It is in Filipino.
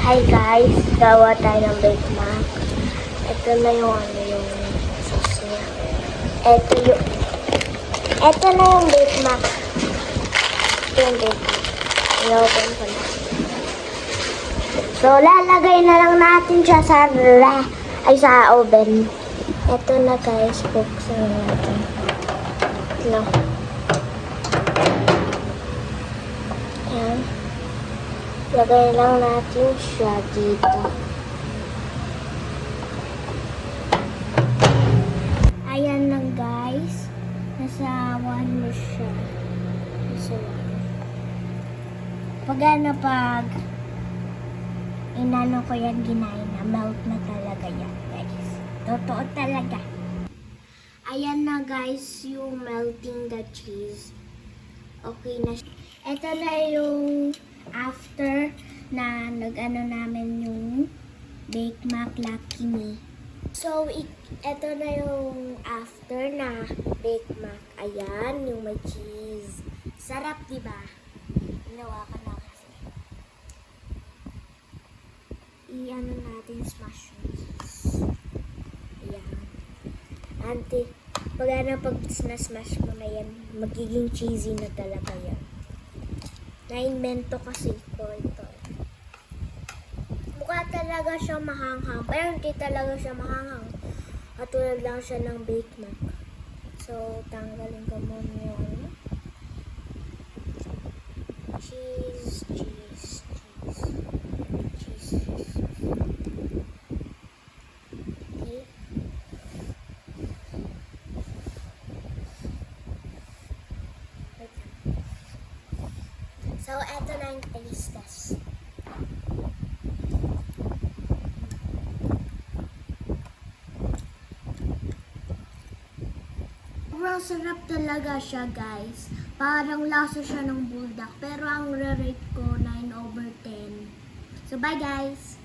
Hi guys, gawa tayo ng Bake Mac. Ito na yung sauce niya. Ito na yung Bake Mac. Ito yung Bake Mac. I-open ko na. So, lalagay na lang natin siya sa oven. Ito na guys, buksan natin. Ito. Ayan. Lagay lang natin siya dito. Ayan lang guys. Nasa 1 na siya. Nasa 1. Pag inano ko yan, ginain na, melt na talaga yan guys. Totoo talaga. Ayan na guys, yung melting the cheese. Okay na siya. Ito na yung after na nag-ano namin yung Bake Mac Lucky Me. So, ito na yung after na Bake Mac. Ayan, yung may cheese. Sarap, diba? Ginawa ko na kasi. I-ano natin, smash yung cheese. Ayan. Pag na-smash mo na yan, magiging cheesy na talaga yan. Na-invento kasi ko ito. Mukha talaga siya mahanghang. Pero hindi talaga siya mahanghang. Katulad lang siya ng Bake Mac. So, tanggalin ko muna yung cheese. Okay. So, eto na yung taste test. Sobrang sarap talaga siya, guys. Parang lasa siya ng bulldog. Pero ang re-rate ko, 9/10. So, bye, guys!